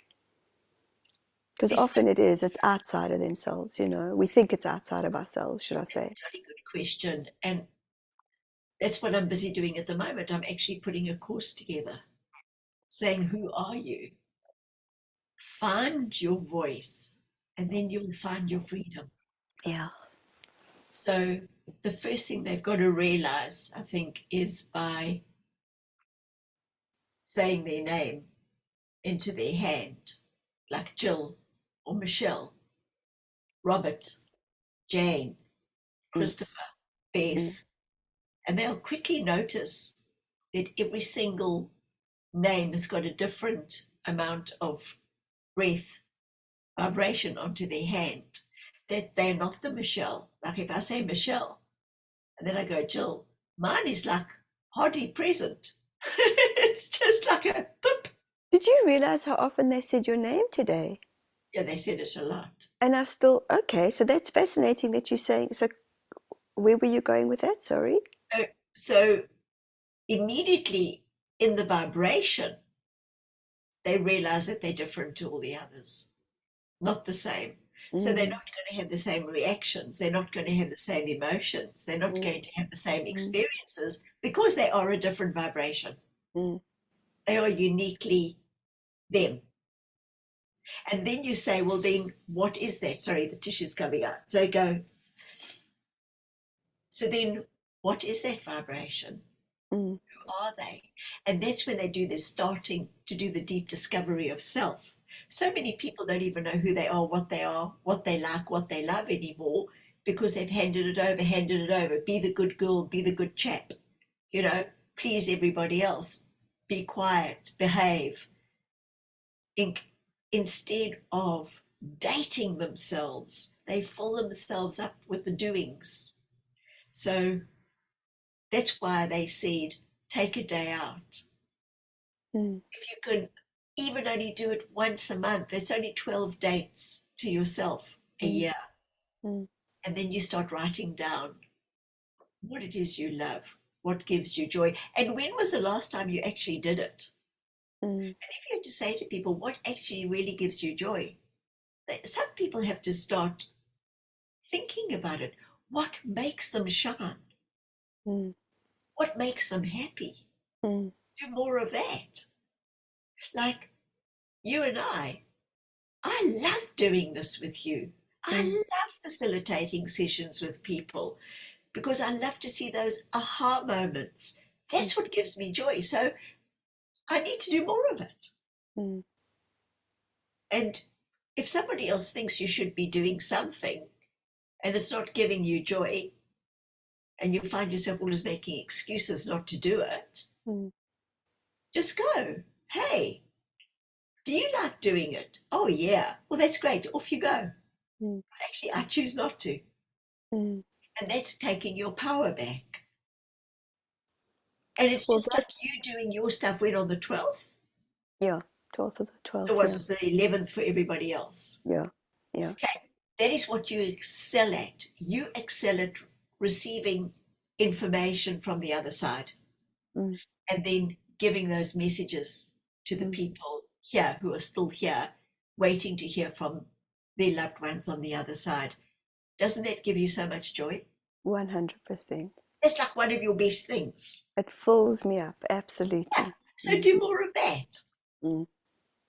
Because It's often it's outside of themselves, we think it's outside of ourselves, should I a say. really good question. And that's what I'm busy doing at the moment. I'm actually putting a course together saying, who are you? Find your voice, and then you'll find your freedom. Yeah. So the first thing they've got to realize, I think, is by saying their name into their hand, like Jill or Michelle, Robert, Jane, Mm, Christopher, mm, Beth, and they'll quickly notice that every single name has got a different amount of breath, vibration onto their hand. That they're not the Michelle. Like if I say Michelle and then I go Jill, mine is like hardly present. It's just like a boop. Did you realize how often they said your name today? Yeah, they said it a lot. And I still, okay, so that's fascinating that you're saying. So where were you going with that? Sorry. So immediately in the vibration, they realize that they're different to all the others, not the same. So they're Mm, not going to have the same reactions. They're not going to have the same emotions. They're not mm, going to have the same mm, experiences because they are a different vibration. mm, They are uniquely them. And then you say, well, then what is that? Sorry, the tissue's coming out. So go, so then what is that vibration? Mm. Who are they? And that's when they do this starting to do the deep discovery of self. So many people don't even know who they are, what they like, what they love anymore, because they've handed it over, handed it over. Be the good girl, be the good chap, you know, please everybody else, be quiet, behave, instead of dating themselves. They fill themselves up with the doings. So that's why they said, take a day out. Mm. If you could even only do it once a month, it's only 12 dates to yourself a Mm. year. Mm. And then you start writing down what it is you love, what gives you joy. And when was the last time you actually did it? Mm. And if you had to say to people, what actually really gives you joy? Some people have to start thinking about it. What makes them shine? Mm. What makes them happy? Mm. Do more of that. Like you and I love doing this with you. I Mm. love facilitating sessions with people because I love to see those aha moments. Mm. That's what gives me joy. So I need to do more of it. Mm. And if somebody else thinks you should be doing something and it's not giving you joy, and you find yourself always making excuses not to do it, Mm. just go. Hey, do you like doing it? Oh, yeah. Well, that's great. Off you go. Mm. Actually, I choose not to. Mm. And that's taking your power back. And it's Well, just like that, you doing your stuff when on the 12th. yeah, 12th of the So 12th, what yeah. is the 11th for everybody else? Yeah, yeah. Okay. That is what you excel at. You excel at receiving information from the other side Mm. and then giving those messages to the Mm. people here who are still here, waiting to hear from their loved ones on the other side. Doesn't that give you so much joy? 100%. It's like one of your best things. It fills me up, Yeah. absolutely. So Mm. do more of that. Mm.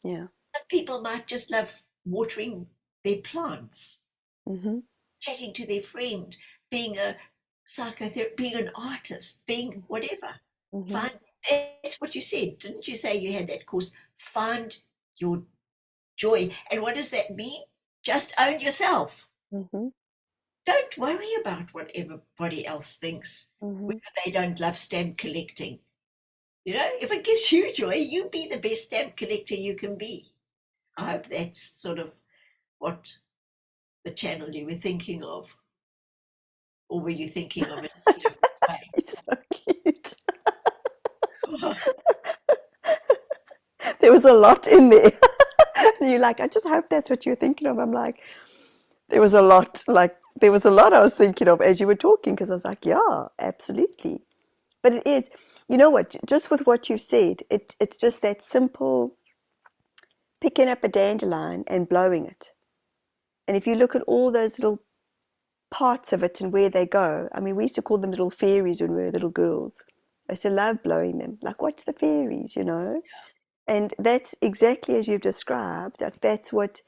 Yeah. But people might just love watering their plants, Mm-hmm. chatting to their friend, being a psychotherapist, being an artist, being whatever. Mm-hmm. Find that's what you said. Didn't you say you had that course? Find your joy. And what does that mean? Just own yourself. Mm-hmm. Don't worry about what everybody else thinks, Mm-hmm. whether they don't love stamp collecting. You know, if it gives you joy, you be the best stamp collector you can be. I hope that's sort of what the channel you were thinking of, or were you thinking of it in a different way? It's so cute. There was a lot in there. And you're like, I just hope that's what you're thinking of. I'm like, there was a lot, I was thinking of as you were talking, because I was like, yeah, absolutely. But it is, you know what, just with what you said, it's just that simple picking up a dandelion and blowing it. And if you look at all those little parts of it and where they go, I mean, we used to call them little fairies when we were little girls. I used to love blowing them, like, watch the fairies, you know? And that's exactly as you've described. That's what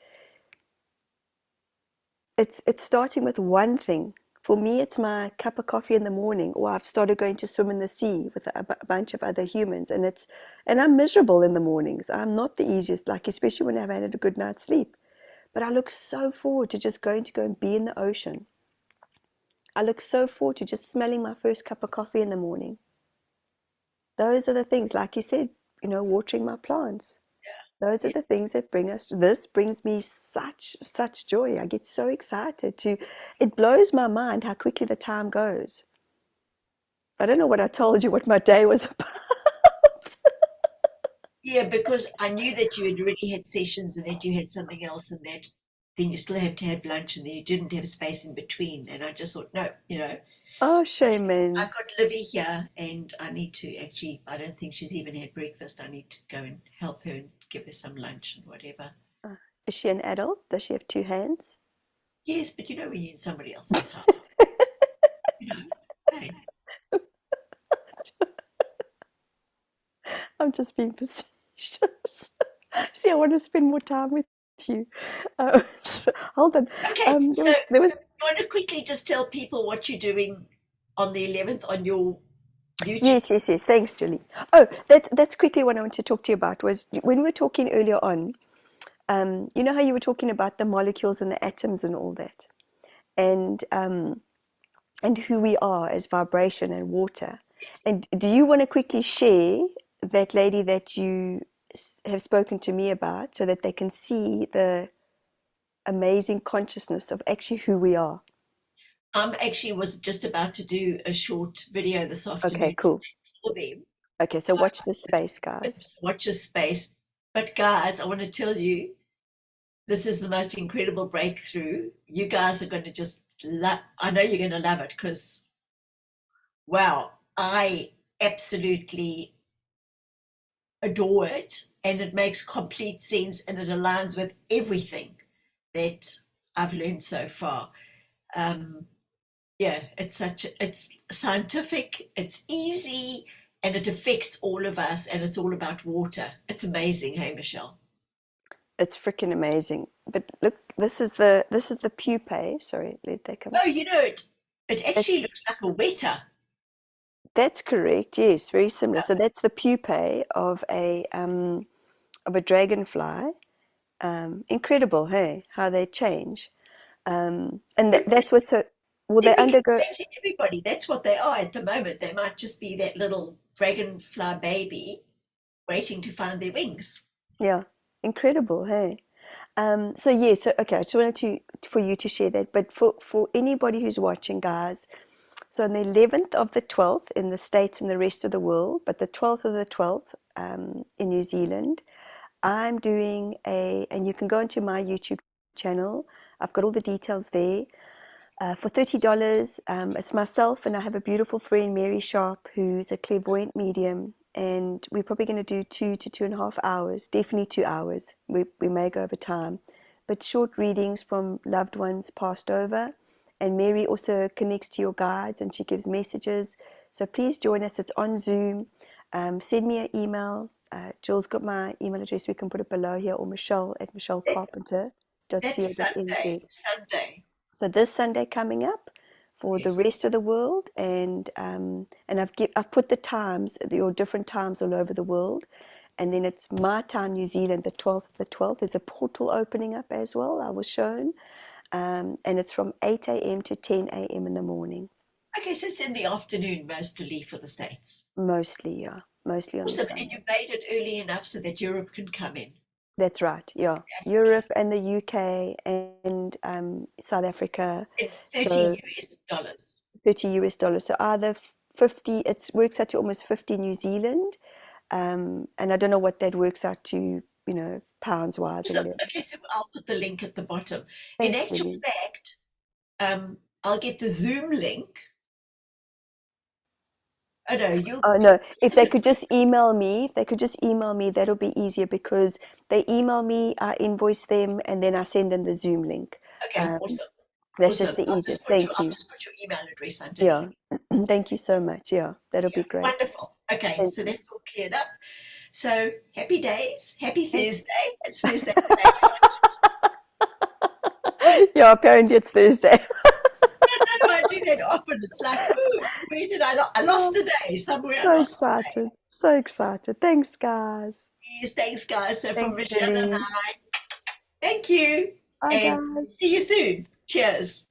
it's starting with one thing. For me, it's my cup of coffee in the morning, or I've started going to swim in the sea with a bunch of other humans, and I'm miserable in the mornings. I'm not the easiest, like especially when I've had a good night's sleep. But I look so forward to just going to go and be in the ocean. I look so forward to just smelling my first cup of coffee in the morning. Those are the things, like you said, watering my plants. Those are Yeah. the things that bring us. This brings me such joy. I get so excited to. It blows my mind how quickly the time goes. I don't know what I told you what my day was about. Yeah, because I knew that you had already had sessions and that you had something else and that then you still have to have lunch and then you didn't have space in between. And I just thought, no, Oh, shame, man. I've got Livy here and I need to actually, I don't think she's even had breakfast. I need to go and help her and give her some lunch and whatever. Is she an adult? Does she have two hands? Yes, but when you're in somebody else's house, you know, hey. I'm just being facetious. See, I want to spend more time with you. Hold on. Okay, so There you was want to quickly just tell people what you're doing on the 11th on your YouTube? yes, yes, yes. Thanks, Julie. Oh, that's quickly what I want to talk to you about was when we were talking earlier on. You know how you were talking about the molecules and the atoms and all that, and who we are as vibration and water. And do you want to quickly share that lady that you have spoken to me about so that they can see the amazing consciousness of actually who we are? Actually was just about to do a short video this Okay, afternoon cool. for them. Okay, so watch this space, But guys. watch your space. But guys, I want to tell you, this is the most incredible breakthrough. You guys are going to just love. I know you're going to love it because, wow, I absolutely adore it, and it makes complete sense, and it aligns with everything that I've learned so far. Um, yeah, it's scientific, it's easy, and it affects all of us, and it's all about water. It's amazing, hey Michelle. It's freaking amazing. But look, this is the pupae. Sorry, let that come. Oh, you know it That's actually looks like a weta. that's correct. Yes, very similar. So that's the pupae of a dragonfly. Incredible, hey, how they change. And They're, that's what's so, well, they're they undergo, reconnecting everybody. That's what they are at the moment. They might just be that little dragonfly baby waiting to find their wings. yeah, incredible, hey. So yeah, so okay, I just wanted to for you to share that. But for anybody who's watching, guys, so on the 11th of the 12th in the States and the rest of the world, but the 12th of the 12th in New Zealand, I'm doing and you can go into my YouTube channel. I've got all the details there. For $30, it's myself, and I have a beautiful friend, Mary Sharp, who's a clairvoyant medium. And we're probably going to do 2 to 2.5 hours, definitely 2 hours. We may go over time, but short readings from loved ones passed over. And Mary also connects to your guides and she gives messages. So please join us. It's on Zoom. Send me an email. Jill's got my email address. We can put it below here, or Michelle at That, that's michellecarpenter.co.nz. Sunday. So this Sunday coming up for the Yes. rest of the world, and I've put the times, your different times all over the world, and then it's my time, New Zealand, the 12th. The 12th is a portal opening up as well. I was shown, and it's from 8 a.m. to 10 a.m. in the morning, Okay, so it's in the afternoon mostly for the States. mostly, yeah, mostly on the Awesome. And Sunday. you made it early enough so that Europe can come in. That's right, yeah. Africa. Europe and the UK and South Africa. In So 30 US dollars. $30. So either 50, it works out to almost 50 New Zealand. And I don't know what that works out to, pounds wise or So, whatever. okay, so I'll put the link at the bottom. In Thanks, actual Julie. fact, I'll get the Zoom link. Oh no, Oh you'll no, if they could just email me, that'll be easier because they email me, I invoice them, and then I send them the Zoom link. okay, Um, awesome. that's just Awesome. the easiest. Thank I'll you. just put your email address Yeah. underneath. Thank you so much. Yeah, that'll Yeah, be great. wonderful. Okay, Thank so you. that's all cleared up. So happy days, happy Thank Thursday. It's Thursday today. Yeah, apparently it's Thursday. No, I do that often. It's like, ooh, where did I Yeah, lost a day somewhere. I so lost a day. excited. So excited. Thanks, guys. Yes, thanks, guys. So from Thanks, Michelle and Julie. I, thank you, Bye, and guys. see you soon. Cheers.